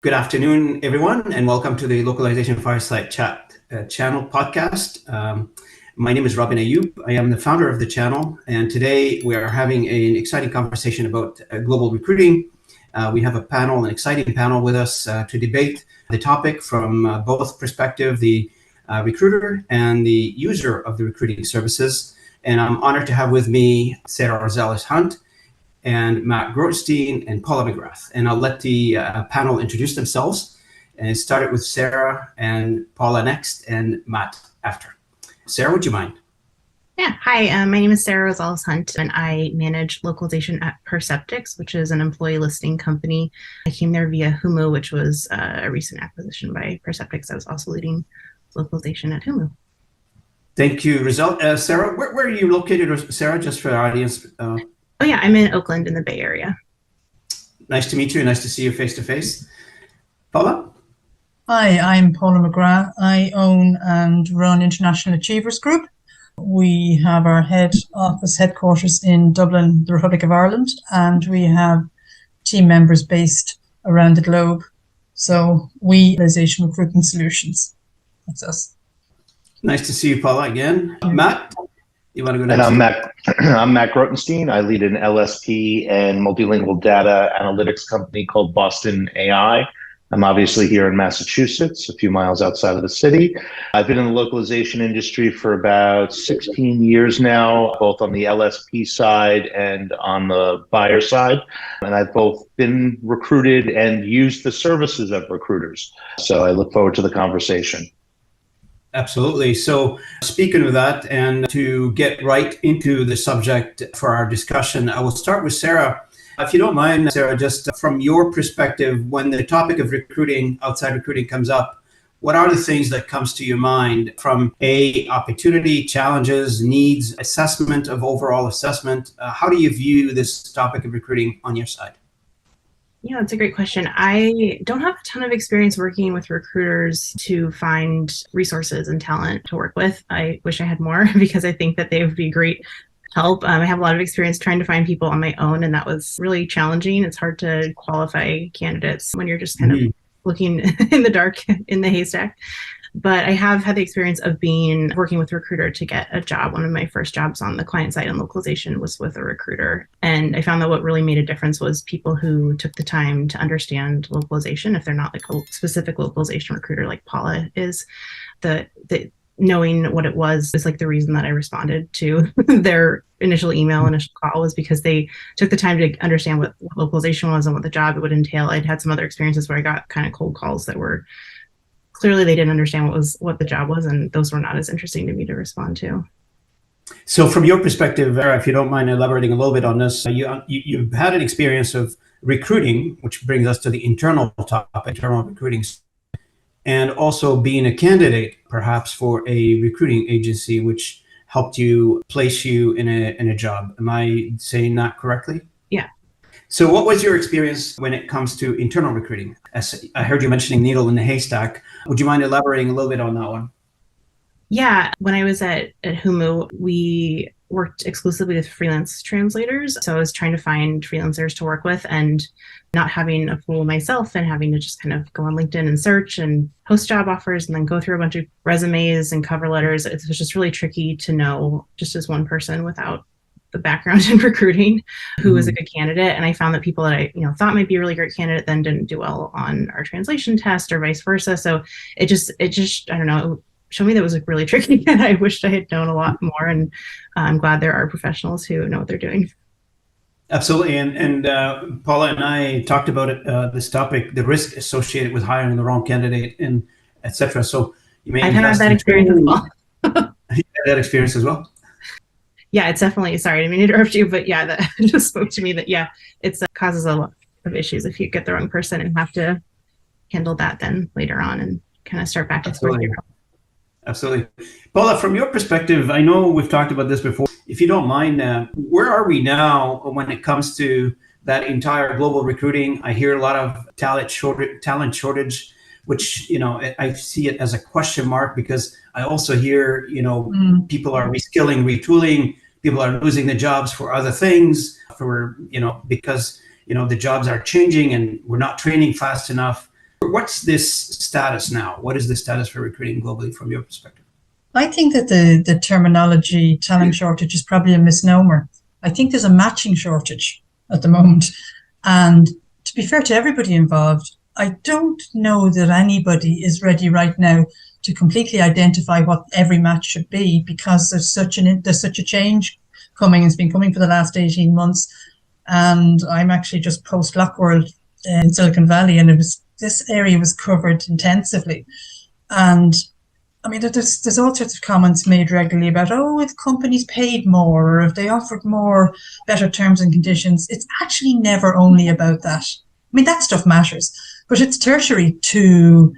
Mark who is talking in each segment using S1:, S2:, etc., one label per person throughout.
S1: Good afternoon, everyone, and welcome to the Localization Fireside Chat channel podcast. My name is Robin Ayoub. I am the founder of the channel, and today we are having an exciting conversation about global recruiting. We have an exciting panel with us to debate the topic from both perspective, the recruiter and the user of the recruiting services. And I'm honored to have with me Sarah Rosales-Huntt and Matt Grostein and Paula McGrath. And I'll let the panel introduce themselves and start it with Sarah and Paula next and Matt after. Sarah, would you mind?
S2: Yeah, hi, my name is Sarah Rosales-Huntt and I manage localization at Perceptyx, which is an employee listing company. I came there via Humu, which was a recent acquisition by Perceptyx. I was also leading localization at Humu.
S1: Thank you, Sarah. Where are you located, Sarah, just for our audience?
S2: Oh yeah, I'm in Oakland in the Bay Area.
S1: Nice to meet you. Nice to see you face to face. Paula?
S3: Hi, I'm Paula McGrath. I own and run International Achievers Group. We have our headquarters in Dublin, the Republic of Ireland, and we have team members based around the globe. So we Localization Recruitment Solutions. That's us.
S1: Nice to see you, Paula, again. Matt? You want to go next?
S4: And I'm Matt Grostein. I lead an LSP and multilingual data analytics company called Boston AI. I'm obviously here in Massachusetts, a few miles outside of the city. I've been in the localization industry for about 16 years now, both on the LSP side and on the buyer side. And I've both been recruited and used the services of recruiters. So I look forward to the conversation.
S1: Absolutely. So speaking of that, and to get right into the subject for our discussion, I will start with Sarah. If you don't mind, Sarah, just from your perspective, when the topic of recruiting, outside recruiting comes up, what are the things that comes to your mind from opportunity, challenges, needs, assessment of overall assessment? How do you view this topic of recruiting on your side?
S2: Yeah, that's a great question. I don't have a ton of experience working with recruiters to find resources and talent to work with. I wish I had more because I think that they would be great help. I have a lot of experience trying to find people on my own, and that was really challenging. It's hard to qualify candidates when you're just kind of looking in the dark in the haystack. But I have had the experience of working with a recruiter to get a job. One of my first jobs on the client side in localization was with a recruiter. And I found that what really made a difference was people who took the time to understand localization. If they're not like a specific localization recruiter like Paula is, the knowing what it was is like the reason that I responded to their initial call was because they took the time to understand what localization was and what the job it would entail. I'd had some other experiences where I got kind of cold calls that were clearly they didn't understand what the job was, and those were not as interesting to me to respond to.
S1: So from your perspective, Vera, if you don't mind elaborating a little bit on this, you've had an experience of recruiting, which brings us to the internal recruiting, and also being a candidate perhaps for a recruiting agency, which helped you place you in a job. Am I saying that correctly?
S2: Yeah.
S1: So what was your experience when it comes to internal recruiting? As I heard you mentioning needle in the haystack. Would you mind elaborating a little bit on that one?
S2: Yeah, when I was at Humu, we worked exclusively with freelance translators. So I was trying to find freelancers to work with and not having a pool myself and having to just kind of go on LinkedIn and search and post job offers and then go through a bunch of resumes and cover letters. It was just really tricky to know just as one person without the background in recruiting who was a good candidate. And I found that people that I thought might be a really great candidate then didn't do well on our translation test or vice versa. So it just I don't know, showed me that it was really tricky, and I wished I had known a lot more. And I'm glad there are professionals who know what they're doing.
S1: Absolutely. And Paula and I talked about it, this topic, the risk associated with hiring the wrong candidate and et cetera. So you may
S2: I've had that experience as well.
S1: You had that experience as well?
S2: Yeah, it's definitely, sorry, I didn't mean to interrupt you, but yeah, that just spoke to me that, yeah, it causes a lot of issues if you get the wrong person and have to handle that then later on and kind of start back at square zero.
S1: Absolutely. Paula, from your perspective, I know we've talked about this before. If you don't mind, where are we now when it comes to that entire global recruiting? I hear a lot of talent shortage, which, I see it as a question mark because I also hear, people are reskilling, retooling, people are losing the jobs for other things because, the jobs are changing and we're not training fast enough. What's this status now? What is the status for recruiting globally from your perspective?
S3: I think that the terminology talent shortage is probably a misnomer. I think there's a matching shortage at the moment. And to be fair to everybody involved, I don't know that anybody is ready right now to completely identify what every match should be, because there's such a change coming. It's been coming for the last 18 months. And I'm actually just post Lockworld in Silicon Valley, and this area was covered intensively. And I mean, there's all sorts of comments made regularly about, oh, if companies paid more, or if they offered more, better terms and conditions. It's actually never only about that. I mean, that stuff matters, but it's tertiary to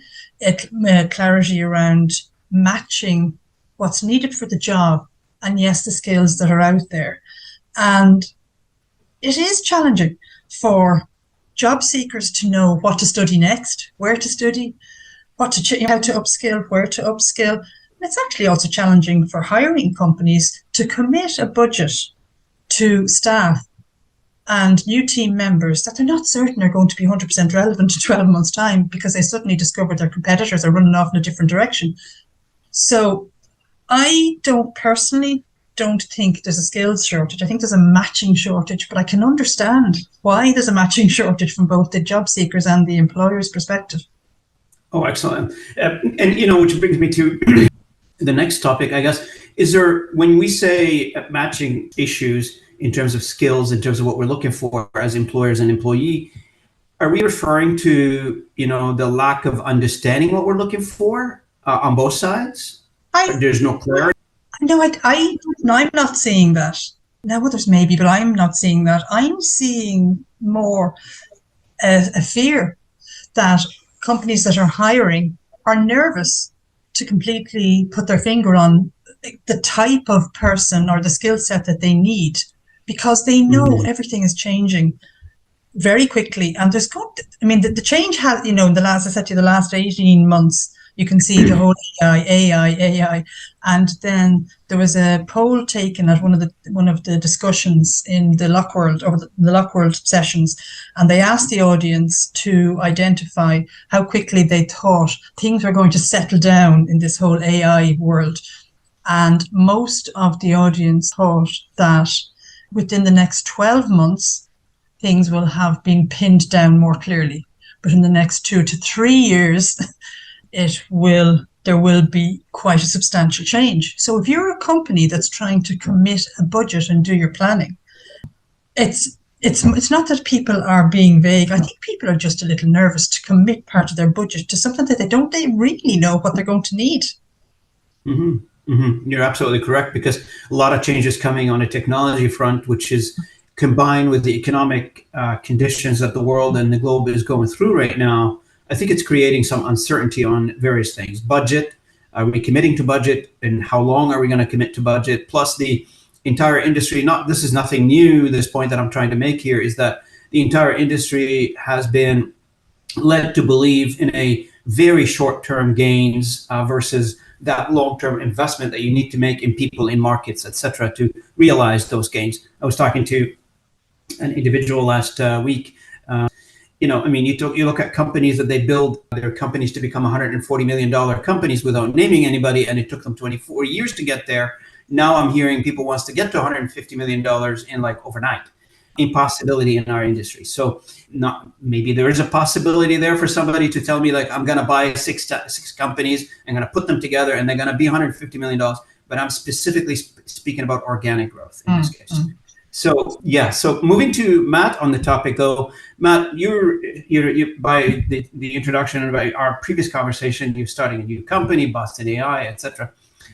S3: clarity around matching what's needed for the job and, yes, the skills that are out there. And it is challenging for job seekers to know what to study next, where to study, how to upskill, where to upskill. And it's actually also challenging for hiring companies to commit a budget to staff and new team members that they're not certain are going to be 100% relevant in 12 months' time, because they suddenly discovered their competitors are running off in a different direction. So I personally don't think there's a skills shortage. I think there's a matching shortage, but I can understand why there's a matching shortage from both the job seekers and the employer's perspective.
S1: Oh, excellent. And, which brings me to the next topic, I guess. Is there, when we say matching issues in terms of skills, in terms of what we're looking for as employers and employee, are we referring to, the lack of understanding what we're looking for on both sides? There's no clarity?
S3: No, I'm not seeing that. Now, others maybe, but I'm not seeing that. I'm seeing more a fear that companies that are hiring are nervous to completely put their finger on the type of person or the skill set that they need, because they know everything is changing very quickly. And the change has, in the last 18 months, you can see the whole AI. And then there was a poll taken at one of the discussions in the Lockworld, over the Lockworld sessions, and they asked the audience to identify how quickly they thought things were going to settle down in this whole AI world. And most of the audience thought that within the next 12 months, things will have been pinned down more clearly. But in the next 2 to 3 years, there will be quite a substantial change. So if you're a company that's trying to commit a budget and do your planning, it's not that people are being vague. I think people are just a little nervous to commit part of their budget to something that they really know what they're going to need.
S1: Mm-hmm. Mm-hmm. You're absolutely correct, because a lot of changes coming on a technology front, which is combined with the economic conditions that the world and the globe is going through right now. I think it's creating some uncertainty on various things. Budget, are we committing to budget, and how long are we going to commit to budget? Plus the entire industry, this is nothing new. This point that I'm trying to make here is that the entire industry has been led to believe in a very short-term gains versus that long-term investment that you need to make in people, in markets, etc., to realize those gains. I was talking to an individual last week. You look at companies that they build their companies to become $140 million companies without naming anybody, and it took them 24 years to get there. Now I'm hearing people wants to get to $150 million in overnight. Impossibility in our industry. So maybe there is a possibility there for somebody to tell me, I'm going to buy six companies, I'm going to put them together, and they're going to be $150 million. But I'm specifically speaking about organic growth in this case. So moving to Matt on the topic, though. Matt, you're by the introduction and by our previous conversation, you're starting a new company, Boston AI, etc.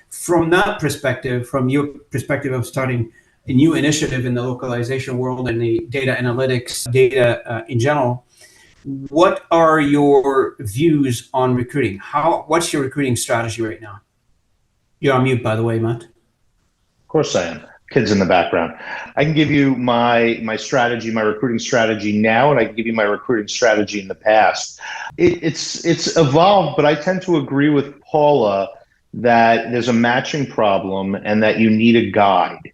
S1: From that perspective, from your perspective of starting a new initiative in the localization world and the data analytics, data in general, what are your views on recruiting? What's your recruiting strategy right now? You're on mute, by the way, Matt.
S4: Of course I am. Kids in the background. I can give you my strategy, my recruiting strategy now, and I can give you my recruiting strategy in the past. It's evolved, but I tend to agree with Paula that there's a matching problem and that you need a guide.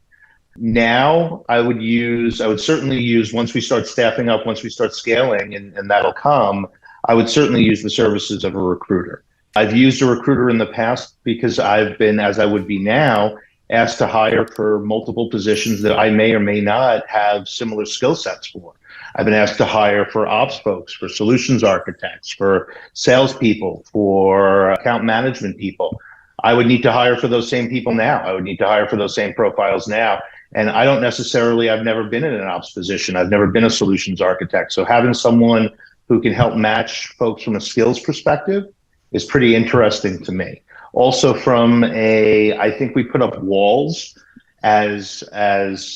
S4: Now, I would certainly use, once we start staffing up, once we start scaling, and that'll come, I would certainly use the services of a recruiter. I've used a recruiter in the past because I've been, as I would be now, asked to hire for multiple positions that I may or may not have similar skill sets for. I've been asked to hire for ops folks, for solutions architects, for salespeople, for account management people. I would need to hire for those same people now. I would need to hire for those same profiles now. And I don't necessarily, I've never been in an ops position. I've never been a solutions architect. So having someone who can help match folks from a skills perspective is pretty interesting to me. Also I think we put up walls as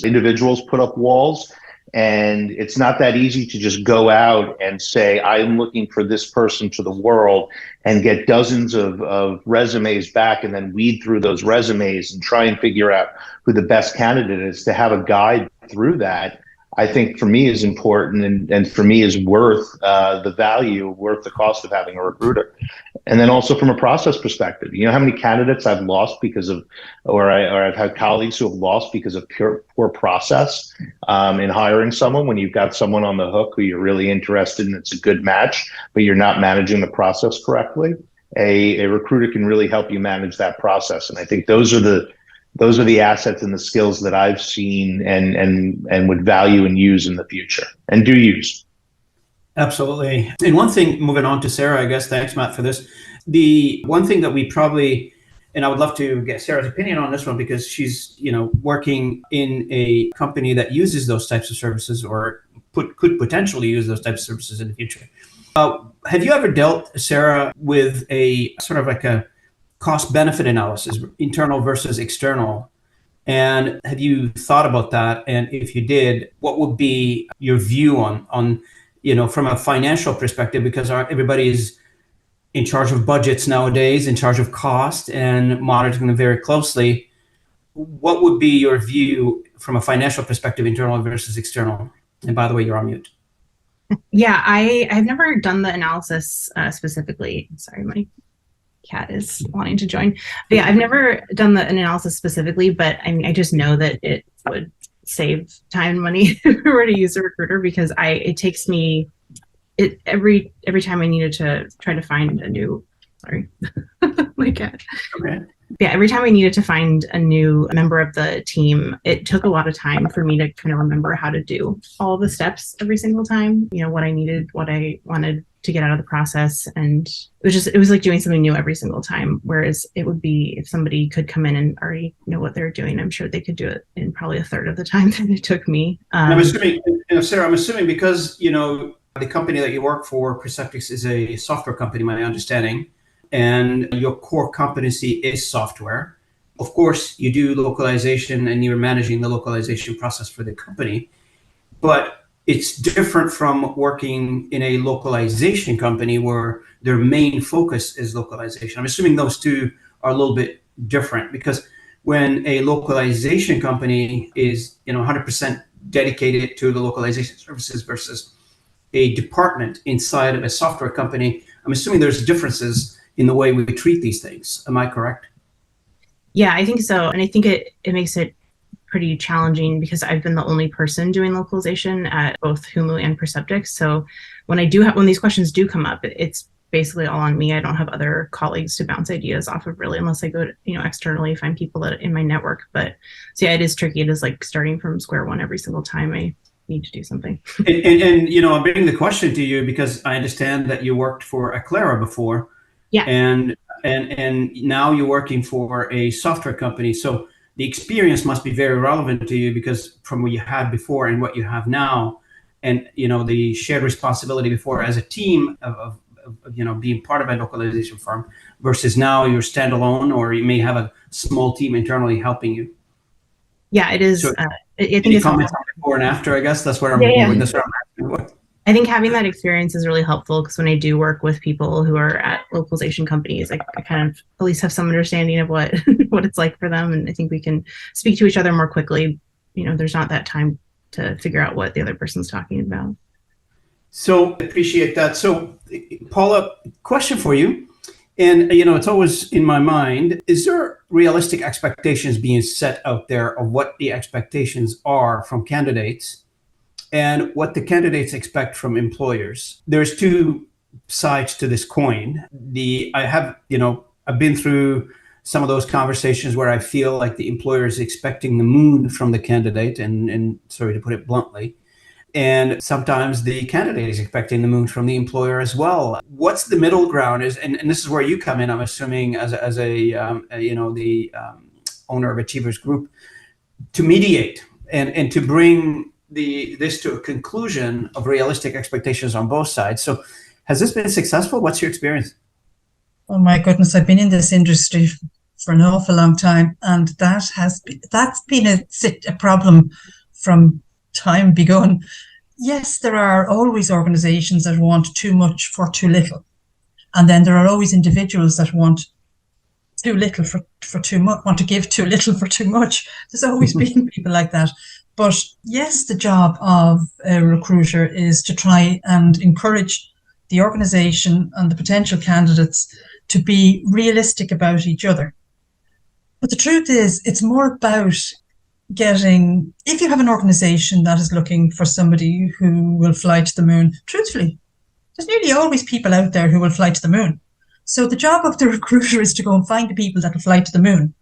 S4: individuals put up walls. And it's not that easy to just go out and say, I'm looking for this person to the world and get dozens of resumes back and then weed through those resumes and try and figure out who the best candidate is. To have a guide through that, I think for me is important and for me is worth the value, worth the cost of having a recruiter. And then also from a process perspective, you know how many candidates I've lost because of, or I've had colleagues who have lost because of poor process in hiring someone. When you've got someone on the hook who you're really interested in, it's a good match, but you're not managing the process correctly. A recruiter can really help you manage that process. And I think those are the assets and the skills that I've seen and would value and use in the future and do use.
S1: Absolutely. And one thing, moving on to Sarah, I guess, thanks, Matt, for this. The one thing that we probably, and I would love to get Sarah's opinion on this one because she's, working in a company that uses those types of services or could potentially use those types of services in the future. Have you ever dealt, Sarah, with a sort of like a cost benefit analysis, internal versus external? And have you thought about that? And if you did, what would be your view on from a financial perspective, because everybody is in charge of budgets nowadays, in charge of cost and monitoring them very closely. What would be your view from a financial perspective, internal versus external? And by the way, you're on mute.
S2: Yeah, I've never done the analysis specifically. Sorry, my cat is wanting to join. But yeah, I've never done the analysis specifically, but I mean, I just know that it would save time and money if we were to use a recruiter, because it takes me every time I needed to try to find a new my cat.
S1: Okay.
S2: Yeah, every time I needed to find a new member of the team, it took a lot of time for me to kind of remember how to do all the steps every single time, what I needed, what I wanted to get out of the process. And it was like doing something new every single time. Whereas it would be if somebody could come in and already know what they're doing, I'm sure they could do it in probably a third of the time that it took me.
S1: I'm assuming, Sarah, because, the company that you work for, Perceptix, is a software company, my understanding, and your core competency is software. Of course, you do localization and you're managing the localization process for the company, but it's different from working in a localization company where their main focus is localization. I'm assuming those two are a little bit different, because when a localization company is 100% dedicated to the localization services versus a department inside of a software company, I'm assuming there's differences in the way we treat these things. Am I correct?
S2: Yeah, I think so. And I think it makes it pretty challenging because I've been the only person doing localization at both Humu and Perceptix. So when these questions do come up, it's basically all on me. I don't have other colleagues to bounce ideas off of, really, unless I go to, externally find people that in my network. But so yeah, it is tricky. It is like starting from square one every single time I need to do something.
S1: and I'm bringing the question to you because I understand that you worked for Aclara before.
S2: Yeah.
S1: And now you're working for a software company. So the experience must be very relevant to you, because from what you had before and what you have now, and the shared responsibility before as a team of being part of a localization firm versus now you're standalone, or you may have a small team internally helping you.
S2: Yeah, it is.
S1: So,
S2: I think
S1: any
S2: it's
S1: comments on before and after? I guess that's where I'm
S2: yeah.
S1: going. That's what I'm asking.
S2: I think having that experience is really helpful, because when I do work with people who are at localization companies, I kind of at least have some understanding of what it's like for them. And I think we can speak to each other more quickly. There's not that time to figure out what the other person's talking about.
S1: So I appreciate that. So Paula, question for you. And, it's always in my mind, is there realistic expectations being set out there of what the expectations are from candidates and what the candidates expect from employers? There's two sides to this coin. I've been through some of those conversations where I feel like the employer is expecting the moon from the candidate, and sorry to put it bluntly. And sometimes the candidate is expecting the moon from the employer as well. What's the middle ground is, and this is where you come in, I'm assuming, as the owner of Achievers Group, to mediate and to bring this to a conclusion of realistic expectations on both sides. So has this been successful? What's your experience?
S3: Oh my goodness, I've been in this industry for an awful long time, and that's been a problem from time begun. Yes, there are always organizations that want too much for too little. And then there are always individuals that want too little for too much, want to give too little for too much. There's always been people like that. But yes, the job of a recruiter is to try and encourage the organization and the potential candidates to be realistic about each other. But the truth is, it's more about if you have an organization that is looking for somebody who will fly to the moon, truthfully, there's nearly always people out there who will fly to the moon. So the job of the recruiter is to go and find the people that will fly to the moon.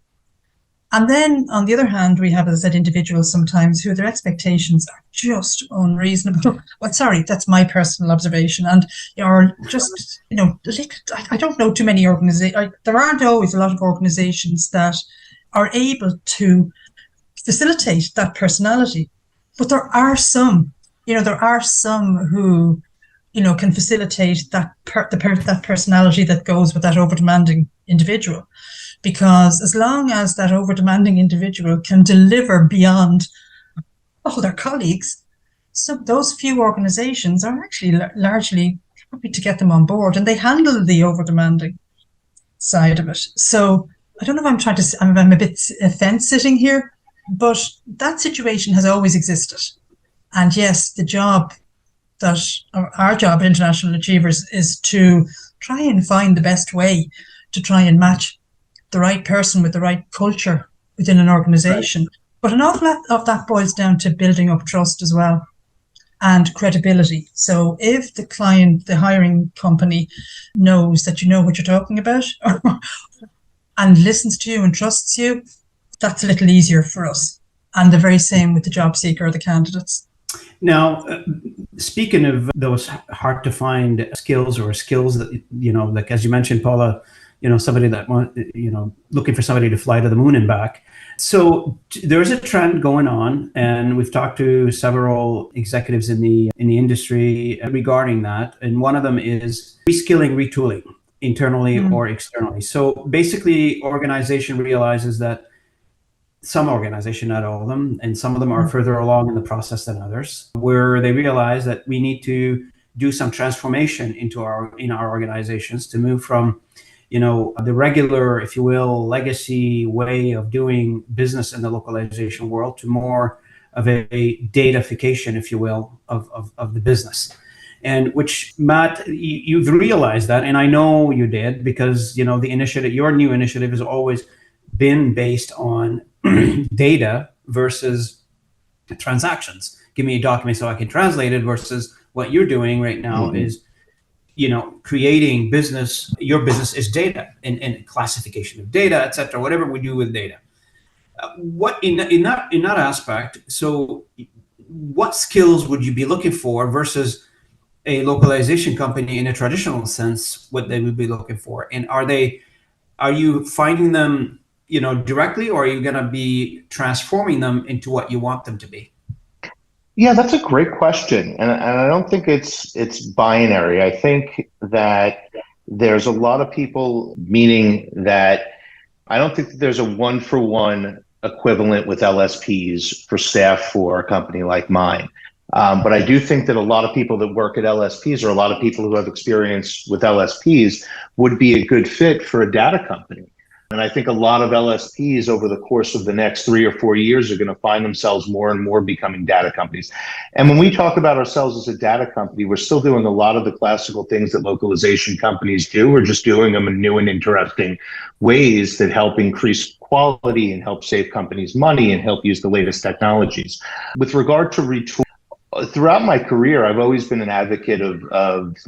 S3: And then, on the other hand, we have, as I said, individuals sometimes who their expectations are just unreasonable. Well, sorry, that's my personal observation. And are just, I don't know too many organizations. There aren't always a lot of organizations that are able to facilitate that personality. But there are some who, can facilitate that personality that goes with that over-demanding individual. Because as long as that over-demanding individual can deliver beyond all their colleagues, so those few organizations are actually largely happy to get them on board, and they handle the over-demanding side of it. So I don't know if I'm a bit fence-sitting here, but that situation has always existed. And yes, our job at International Achievers is to try and find the best way to try and match the right person with the right culture within an organization. Right. But an awful lot of that boils down to building up trust as well and credibility. So if the client, the hiring company, knows that you know what you're talking about and listens to you and trusts you, that's a little easier for us. And the very same with the job seeker or the candidates.
S1: Now, speaking of those hard to find skills or skills that, like as you mentioned, Paula, somebody that looking for somebody to fly to the moon and back. So there's a trend going on, and we've talked to several executives in the industry regarding that. And one of them is reskilling, retooling, internally or externally. So basically, organization realizes that some organization, not all of them, and some of them are further along in the process than others, where they realize that we need to do some transformation in our organizations to move from the regular, if you will, legacy way of doing business in the localization world to more of a datafication, if you will, of the business. And which, Matt, you've realized that, and I know you did, because your new initiative has always been based on data versus transactions. Give me a document so I can translate it, versus what you're doing right now is creating business. Your business is data and classification of data, et cetera, whatever we do with data. What in that aspect, so what skills would you be looking for versus a localization company in a traditional sense, what they would be looking for? And are you finding them directly, or are you going to be transforming them into what you want them to be?
S4: Yeah, that's a great question. And I don't think it's binary. I think that there's a lot of people, meaning that I don't think that there's a one-for-one equivalent with LSPs for staff for a company like mine. But I do think that a lot of people that work at LSPs, or a lot of people who have experience with LSPs, would be a good fit for a data company. And I think a lot of LSPs over the course of the next 3 or 4 years are going to find themselves more and more becoming data companies. And when we talk about ourselves as a data company, we're still doing a lot of the classical things that localization companies do. We're just doing them in new and interesting ways that help increase quality and help save companies money and help use the latest technologies. With regard to retooling, Throughout my career, I've always been an advocate of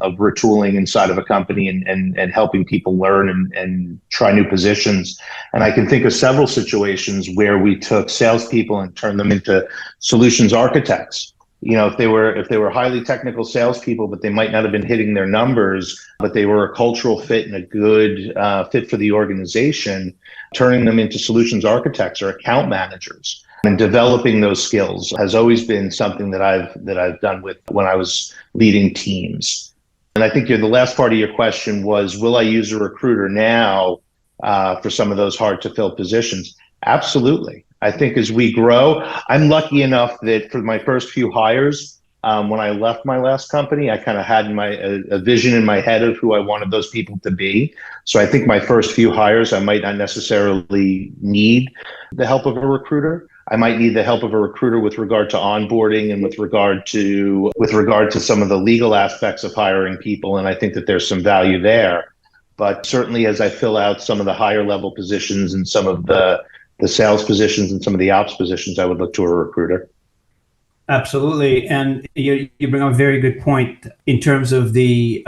S4: retooling inside of a company and helping people learn and try new positions. And I can think of several situations where we took salespeople and turned them into solutions architects. If they were highly technical salespeople, but they might not have been hitting their numbers, but they were a cultural fit and a good fit for the organization, turning them into solutions architects or account managers. And developing those skills has always been something that I've done with when I was leading teams. And I think the last part of your question was, will I use a recruiter now for some of those hard to fill positions? Absolutely. I think as we grow, I'm lucky enough that for my first few hires, when I left my last company, I kind of had a vision in my head of who I wanted those people to be. So I think my first few hires, I might not necessarily need the help of a recruiter. I might need the help of a recruiter with regard to onboarding and with regard to some of the legal aspects of hiring people. And I think that there's some value there. But certainly as I fill out some of the higher level positions and some of the sales positions and some of the ops positions, I would look to a recruiter.
S1: Absolutely, and you bring up a very good point in terms of the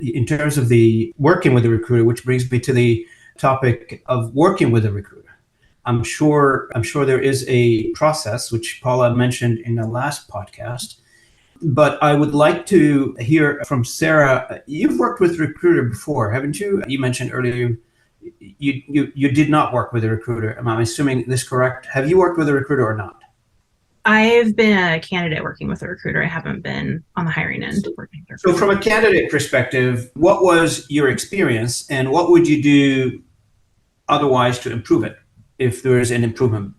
S1: working with a recruiter, which brings me to the topic of working with a recruiter. I'm sure there is a process which Paula mentioned in the last podcast, but I would like to hear from Sarah. You've worked with a recruiter before, haven't you? You mentioned earlier you did not work with a recruiter. Am I assuming this correct? Have you worked with a recruiter or not?
S2: I've been a candidate working with a recruiter. I haven't been on the hiring end working with a recruiter.
S1: So from a candidate perspective, what was your experience and what would you do otherwise to improve it if there is an improvement?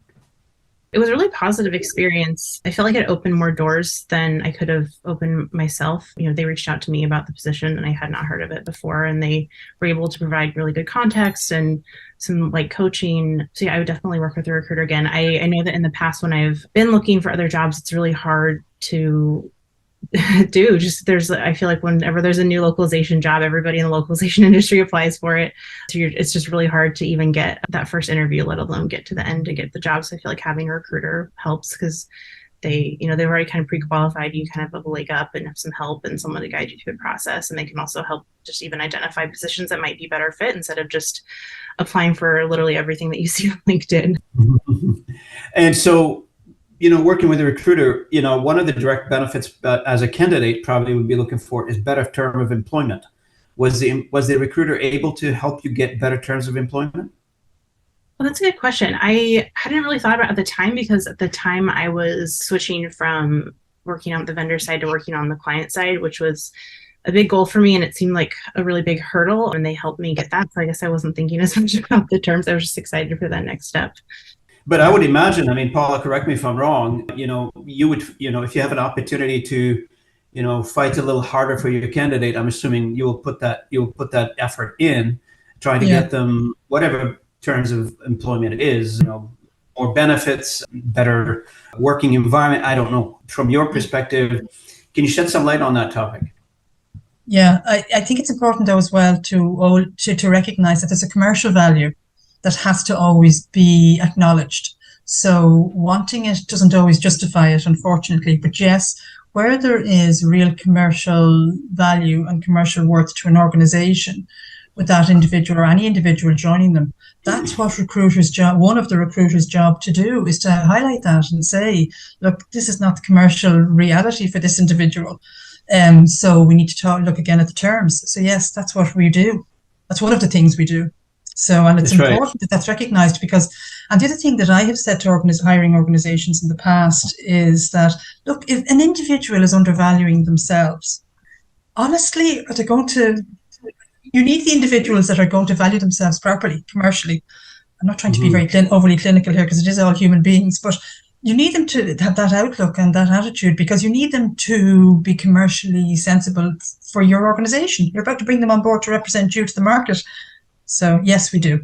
S2: It was a really positive experience. I feel like it opened more doors than I could have opened myself. They reached out to me about the position and I had not heard of it before, and they were able to provide really good context and some coaching. So yeah, I would definitely work with a recruiter again. I know that in the past when I've been looking for other jobs, it's really hard to do. I feel like whenever there's a new localization job, everybody in the localization industry applies for it. So it's just really hard to even get that first interview, let alone get to the end to get the job. So I feel like having a recruiter helps because they've already kind of pre-qualified you, kind of have a leg up and have some help and someone to guide you through the process. And they can also help just even identify positions that might be better fit instead of just applying for literally everything that you see on LinkedIn.
S1: And so, working with a recruiter, one of the direct benefits as a candidate probably would be looking for is better term of employment. Was the recruiter able to help you get better terms of employment?
S2: Well, that's a good question. I hadn't really thought about it at the time because at the time I was switching from working on the vendor side to working on the client side, which was a big goal for me. And it seemed like a really big hurdle and they helped me get that. So I guess I wasn't thinking as much about the terms. I was just excited for that next step.
S1: But I would imagine, Paula, correct me if I'm wrong, you would, if you have an opportunity to, fight a little harder for your candidate, I'm assuming you'll put that effort in trying to get them whatever terms of employment it is, more benefits, better working environment. I don't know. From your perspective, can you shed some light on that topic?
S3: Yeah, I think it's important though as well to recognize that there's a commercial value that has to always be acknowledged. So wanting it doesn't always justify it, unfortunately. But yes, where there is real commercial value and commercial worth to an organization with that individual or any individual joining them, that's what one of the recruiters' job to do is to highlight that and say, look, this is not the commercial reality for this individual. So we need to look again at the terms. So yes, that's what we do. That's one of the things we do. So, and it's important that that's recognized and the other thing that I have said to hiring organizations in the past is that, look, if an individual is undervaluing themselves, honestly, you need the individuals that are going to value themselves properly, commercially. I'm not trying to be very overly clinical here because it is all human beings, but you need them to have that outlook and that attitude because you need them to be commercially sensible for your organization. You're about to bring them on board to represent you to the market. So yes, we do.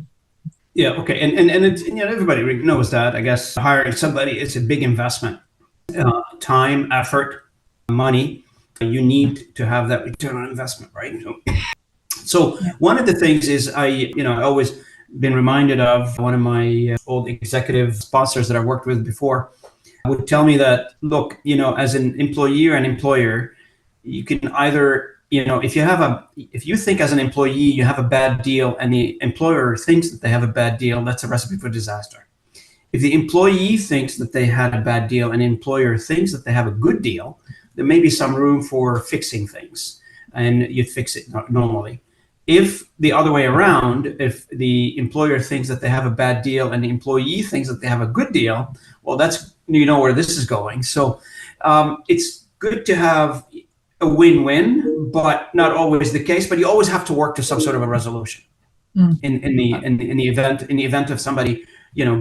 S1: Yeah. Okay. And it's, everybody knows that. I guess hiring somebody is a big investment, time, effort, money. You need to have that return on investment, right? So one of the things is I always been reminded of one of my old executive sponsors that I worked with before. would tell me that, look, as an employee or an employer, you can either, if you think as an employee you have a bad deal and the employer thinks that they have a bad deal, that's a recipe for disaster. If the employee thinks that they had a bad deal and the employer thinks that they have a good deal, there may be some room for fixing things, and you fix it normally. If the other way around, if the employer thinks that they have a bad deal and the employee thinks that they have a good deal, well, that's, where this is going. So it's good to have a win-win, but not always the case. But you always have to work to some sort of a resolution in the event of somebody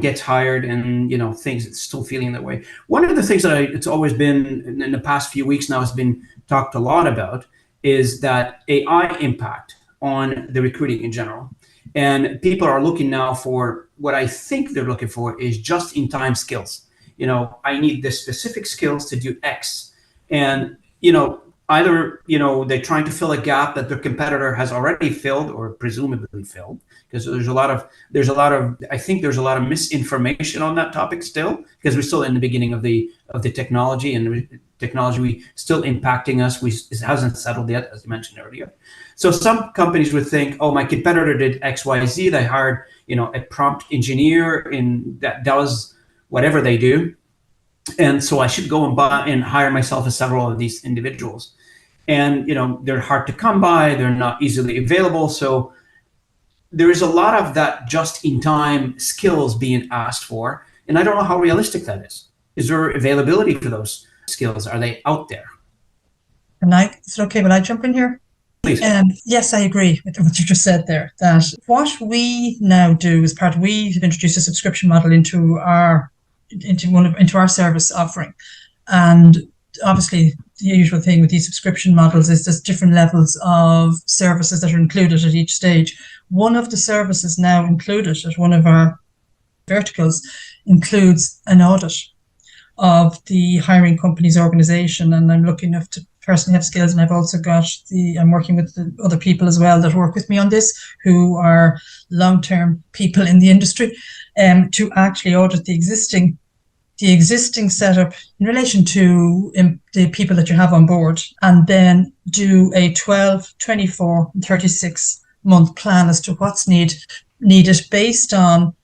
S1: gets hired and things it's still feeling that way. One of the things that it's always been in the past few weeks now has been talked a lot about is that AI impact on the recruiting in general. And people are looking now for, what I think they're looking for is just-in-time skills. I need the specific skills to do X. And, either, they're trying to fill a gap that their competitor has already filled or presumably filled, because there's a lot of misinformation on that topic still, because we're still in the beginning of the technology, and technology still impacting us. It hasn't settled yet, as you mentioned earlier. So some companies would think, oh, my competitor did X, Y, Z. They hired, a prompt engineer that does whatever they do. And so I should go and hire myself as several of these individuals. And, they're hard to come by. They're not easily available. So there is a lot of that just-in-time skills being asked for. And I don't know how realistic that is. Is there availability for those skills? Are they out there?
S3: Is it okay? Will I jump in here?
S1: Please.
S3: Yes, I agree with what you just said there, that what we now do is we've introduced a subscription model into our service offering. And obviously the usual thing with these subscription models is there's different levels of services that are included at each stage. One of the services now included at one of our verticals includes an audit of the hiring company's organization. And I'm lucky enough to personally have skills, and I've also I'm working with the other people as well that work with me on this, who are long-term people in the industry, to actually audit the existing setup in relation to the people that you have on board, and then do a 12, 24, and 36 month plan as to what's needed based on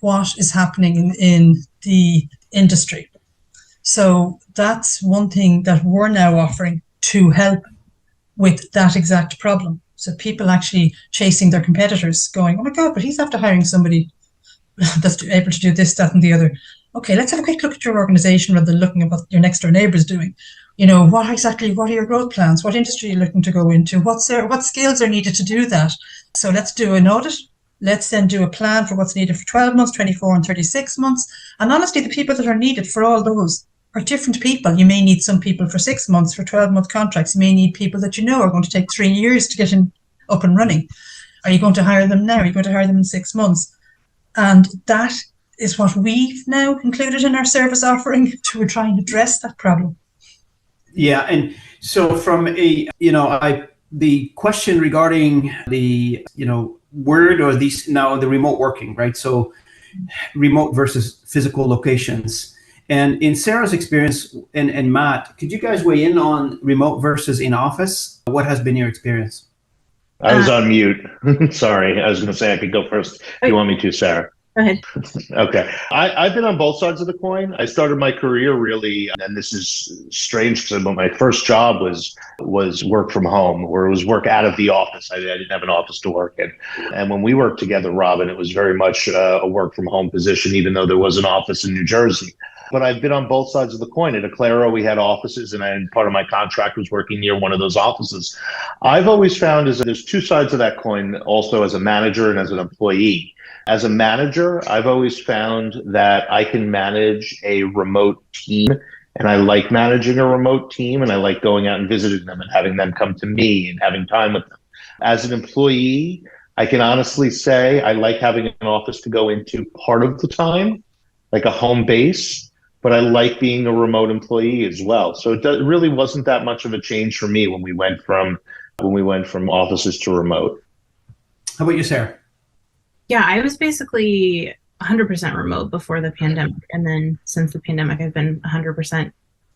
S3: what is happening in the industry. So that's one thing that we're now offering to help with that exact problem. So people actually chasing their competitors going, oh my God, but he's after hiring somebody that's able to do this, that, and the other. Okay, let's have a quick look at your organization rather than looking at what your next door neighbor is doing. What are your growth plans? What industry are you looking to go into? What skills are needed to do that? So let's do an audit. Let's then do a plan for what's needed for 12 months, 24 and 36 months. And honestly, the people that are needed for all those are different people. You may need some people for 6 months, for 12-month contracts. You may need people that are going to take 3 years to get up and running. Are you going to hire them now? Are you going to hire them in 6 months? And that is what we've now included in our service offering to try and address that problem.
S1: Yeah, and so from the question regarding the word or these now the remote working, right? So remote versus physical locations. And in Sarah's experience, and Matt, could you guys weigh in on remote versus in office? What has been your experience?
S4: I was on mute. Sorry, I was going to say I could go first if you want me to, Sarah.
S2: Go ahead.
S4: Okay. I've been on both sides of the coin. I started my career really, and this is strange because my first job was work from home, or it was work out of the office. I didn't have an office to work in. And when we worked together, Robin, it was very much a work from home position, even though there was an office in New Jersey. But I've been on both sides of the coin. At Aclaro, we had offices, and part of my contract was working near one of those offices. I've always found is that there's two sides of that coin, also as a manager and as an employee. As a manager, I've always found that I can manage a remote team, and I like managing a remote team, and I like going out and visiting them and having them come to me and having time with them. As an employee, I can honestly say I like having an office to go into part of the time, like a home base, but I like being a remote employee as well. So it really wasn't that much of a change for me when we went from offices to remote.
S1: How about you, Sarah?
S2: Yeah, I was basically 100% remote before the pandemic. And then since the pandemic, I've been 100%.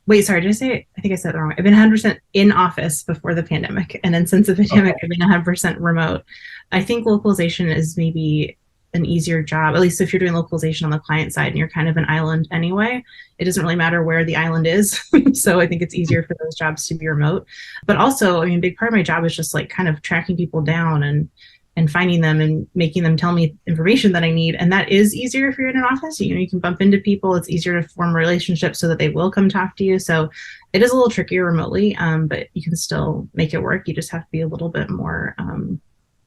S2: Wait, sorry, did I say it? I think I said it wrong. I've been 100% in office before the pandemic. And then since the pandemic, I've been 100% remote. I think localization is maybe an easier job, at least if you're doing localization on the client side and you're kind of an island anyway. It doesn't really matter where the island is. So I think it's easier for those jobs to be remote. But also, I mean, a big part of my job is just like kind of tracking people down and finding them and making them tell me information that I need. And that is easier if you're in an office. You know, you can bump into people. It's easier to form relationships so that they will come talk to you. So it is a little trickier remotely, but you can still make it work. You just have to be a little bit more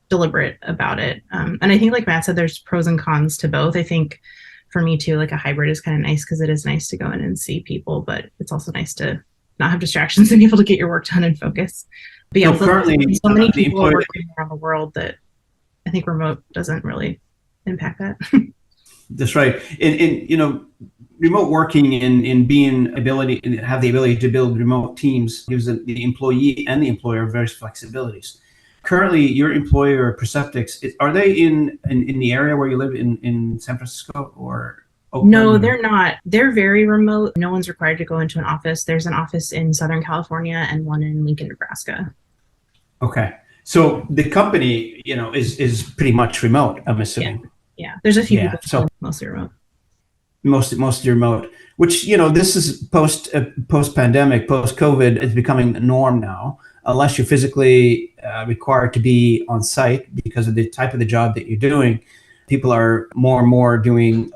S2: deliberate about it. And I think, like Matt said, there's pros and cons to both. I think for me too, like a hybrid is kind of nice because it is nice to go in and see people, but it's also nice to not have distractions and be able to get your work done and focus. But yeah,
S1: currently,
S2: so many people are working around the world that I think remote doesn't really impact that.
S1: That's right. And you know, remote working and have the ability to build remote teams gives the employee and the employer various flexibilities. Currently, your employer, Perceptix, are they in the area where you live in San Francisco or Oakland?
S2: No, they're not. They're very remote. No one's required to go into an office. There's an office in Southern California and one in Lincoln, Nebraska. Okay.
S1: So the company, you know, is pretty much remote, I'm assuming.
S2: Yeah. There's a few people, so mostly remote.
S1: Mostly remote, which, you know, this is post-pandemic, post-COVID, it's becoming the norm now. Unless you're physically required to be on site because of the type of the job that you're doing, people are more and more doing,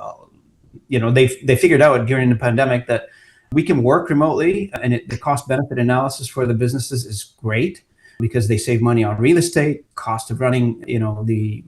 S1: you know, they figured out during the pandemic that we can work remotely, and the cost-benefit analysis for the businesses is great because they save money on real estate, cost of running, you know, the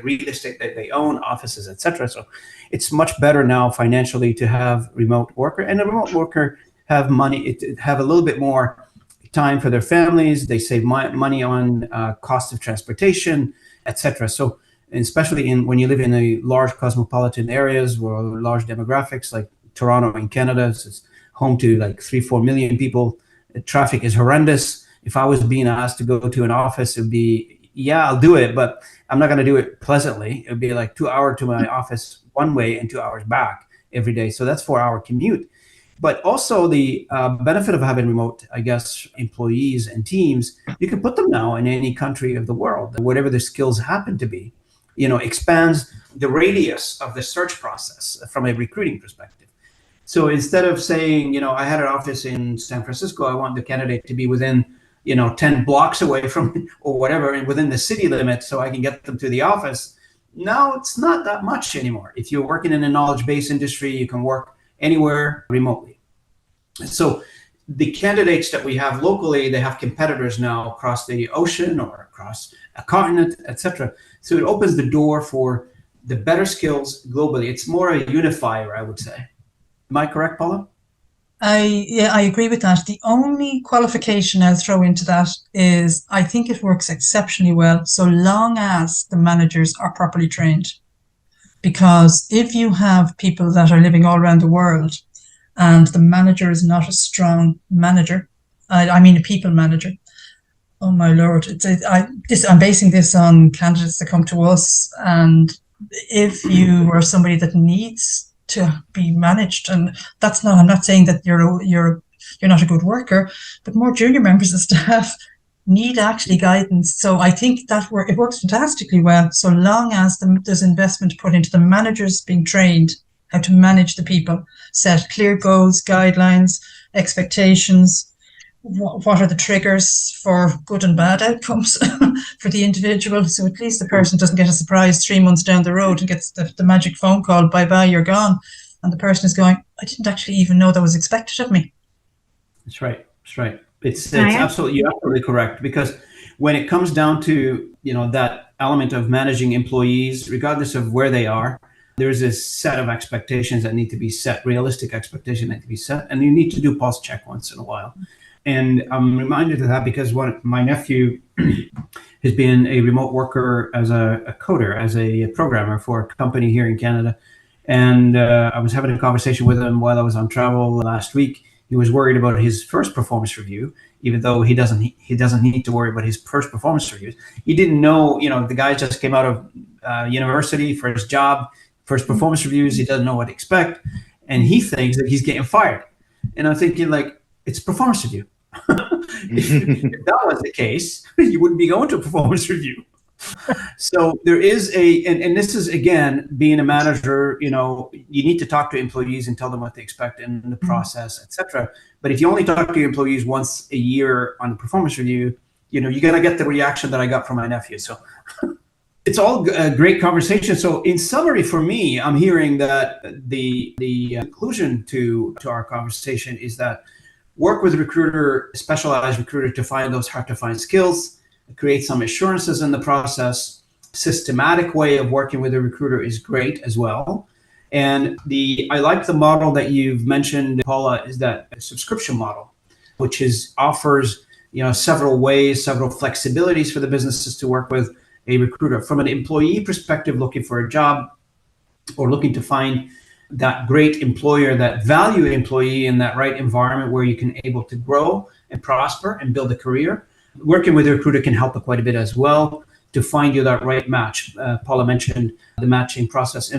S1: real estate that they own, offices, etc. So it's much better now financially to have remote worker, and a remote worker have a little bit more time for their families. They save money on cost of transportation, etc. So, especially when you live in a large cosmopolitan areas or large demographics like Toronto in Canada, it's home to like 3-4 million people. The traffic is horrendous. If I was being asked to go to an office, it'd be, yeah, I'll do it, but I'm not going to do it pleasantly. It'd be like 2 hours to my office one way and 2 hours back every day. So that's 4-hour commute. But also the benefit of having remote, I guess, employees and teams, you can put them now in any country of the world, whatever their skills happen to be, you know, expands the radius of the search process from a recruiting perspective. So instead of saying, you know, I had an office in San Francisco, I want the candidate to be within, you know, 10 blocks away from or whatever, and within the city limit so I can get them to the office. Now it's not that much anymore. If you're working in a knowledge-based industry, you can work anywhere remotely. So the candidates that we have locally, they have competitors now across the ocean or across a continent, etc. So it opens the door for the better skills globally. It's more a unifier, I would say. Am I correct, Paula?
S3: I agree with that. The only qualification I'll throw into that is I think it works exceptionally well so long as the managers are properly trained. Because if you have people that are living all around the world and the manager is not a strong manager, I mean a people manager, oh my Lord, I'm basing this on candidates that come to us, and if you are somebody that needs to be managed, and I'm not saying that you're not a good worker, but more junior members of staff need actually guidance. So I think that it works fantastically well, so long as there's investment put into the managers being trained how to manage the people, set clear goals, guidelines, expectations. What are the triggers for good and bad outcomes for the individual? So at least the person doesn't get a surprise 3 months down the road and gets the magic phone call, bye-bye, you're gone. And the person is going, I didn't actually even know that was expected of me.
S1: That's right. That's right. It's you're absolutely correct, because when it comes down to, you know, that element of managing employees, regardless of where they are, there's a set of expectations that need to be set, realistic expectations that need to be set, and you need to do pulse check once in a while. And I'm reminded of that because my nephew has been a remote worker as a coder, as a programmer for a company here in Canada. And I was having a conversation with him while I was on travel last week. He was worried about his first performance review, even though he doesn't need to worry about his first performance reviews. He didn't know, you know, the guy just came out of university for his job, First performance reviews, he doesn't know what to expect, and he thinks that he's getting fired. And I'm thinking, like, it's a performance review. If that was the case, you wouldn't be going to a performance review. So there is and this is, again, being a manager, you need to talk to employees and tell them what they expect in the process, etc. But if you only talk to your employees once a year on a performance review, you got to get the reaction that I got from my nephew. So it's all a great conversation. So in summary, for me, I'm hearing that the conclusion to our conversation is that work with a specialized recruiter to find those hard to find skills, create some assurances in the process. Systematic way of working with a recruiter is great as well. And I like the model that you've mentioned, Paula, is that subscription model, which offers several ways, several flexibilities for the businesses to work with a recruiter. From an employee perspective, looking for a job or looking to find that great employer, that value employee in that right environment where you can able to grow and prosper and build a career. Working with a recruiter can help quite a bit as well to find you that right match. Paula mentioned the matching process.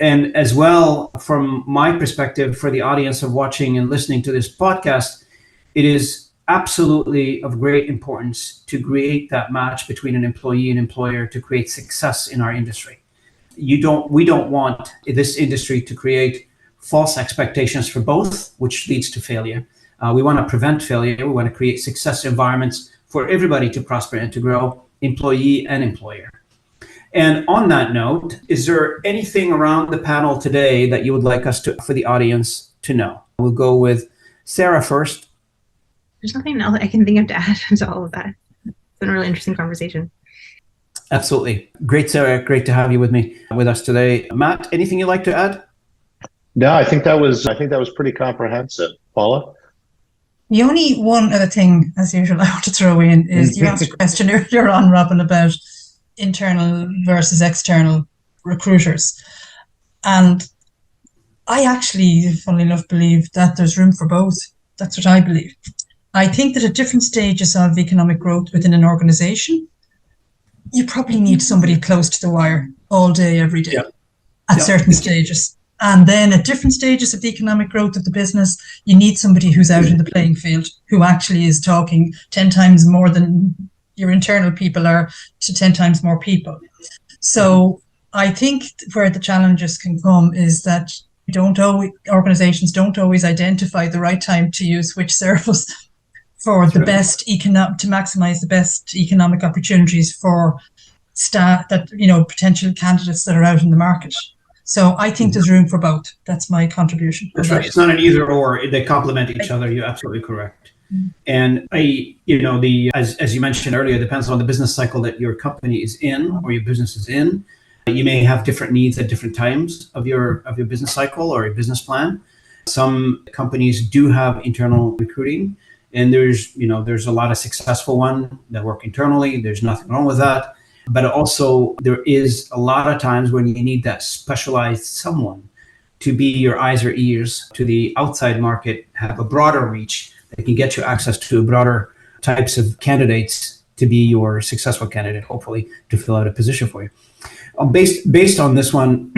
S1: And as well, from my perspective, for the audience of watching and listening to this podcast, it is absolutely of great importance to create that match between an employee and employer to create success in our industry. We don't want this industry to create false expectations for both, which leads to failure. We want to prevent failure. We want to create success environments for everybody to prosper and to grow, employee and employer. And on that note, is there anything around the panel today that you would like for the audience to know? We'll go with Sarah first.
S2: There's nothing else I can think of to add to all of that. It's been a really interesting conversation.
S1: Absolutely. Great, Sarah. Great to have you with us today. Matt, anything you'd like to add?
S4: No, I think that was pretty comprehensive. Paula?
S3: The only one other thing, as usual, I want to throw in is you asked a question earlier on, Robin, about internal versus external recruiters. And I actually, funnily enough, believe that there's room for both. That's what I believe. I think that at different stages of economic growth within an organization, you probably need somebody close to the wire all day, every day at certain stages. And then at different stages of the economic growth of the business, you need somebody who's out in the playing field, who actually is talking 10 times more than your internal people are to 10 times more people. So I think where the challenges can come is that organizations don't always identify the right time to use which service for the best to maximize the best economic opportunities for staff potential candidates that are out in the market. So I think there's room for both. That's my contribution.
S1: That's right. It's not an either or. They complement each other. You're absolutely correct. And as you mentioned earlier, it depends on the business cycle that your company is in or your business is in. You may have different needs at different times of your business cycle or your business plan. Some companies do have internal recruiting, and there's a lot of successful ones that work internally. There's nothing wrong with that. But also there is a lot of times when you need that specialized someone to be your eyes or ears to the outside market, have a broader reach that can get you access to broader types of candidates to be your successful candidate, hopefully to fill out a position for you. Based on this one,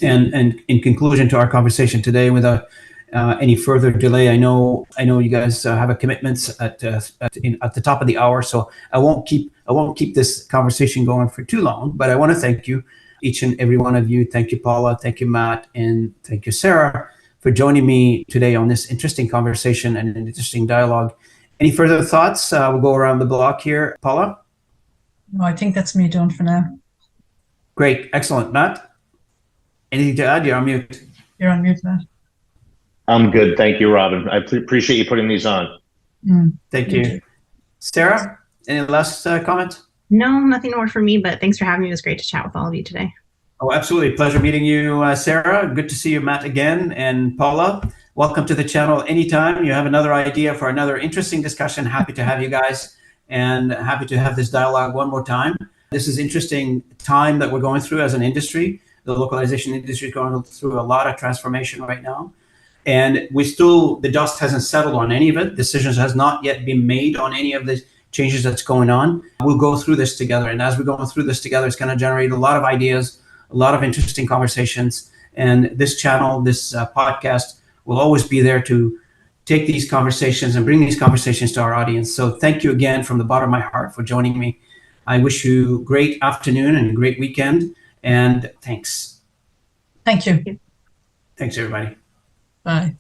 S1: and in conclusion to our conversation today, without any further delay, I know you guys have commitments at the top of the hour, so I won't keep this conversation going for too long. But I want to thank you, each and every one of you. Thank you, Paula. Thank you, Matt, and thank you, Sarah, for joining me today on this interesting conversation and an interesting dialogue. Any further thoughts? We'll go around the block here. Paula?
S3: No, I think that's me done for now.
S1: Great. Excellent. Matt? Anything to add? You're on mute.
S3: You're on mute, Matt.
S4: I'm good. Thank you, Robin. I appreciate you putting these on.
S1: Thank you. Sarah, any last comments?
S2: No, nothing more for me, but thanks for having me. It was great to chat with all of you today.
S1: Oh, absolutely. Pleasure meeting you, Sarah. Good to see you, Matt, again. And Paula, welcome to the channel anytime. You have another idea for another interesting discussion. Happy to have you guys and happy to have this dialogue one more time. This is interesting time that we're going through as an industry. The localization industry is going through a lot of transformation right now. And the dust hasn't settled on any of it. Decisions has not yet been made on any of the changes that's going on. We'll go through this together. And as we're going through this together, it's going to generate a lot of ideas, a lot of interesting conversations. And this channel, this podcast, will always be there to take these conversations and bring these conversations to our audience. So thank you again from the bottom of my heart for joining me. I wish you a great afternoon and a great weekend. And thanks.
S3: Thank you.
S1: Thanks, everybody.
S3: Bye.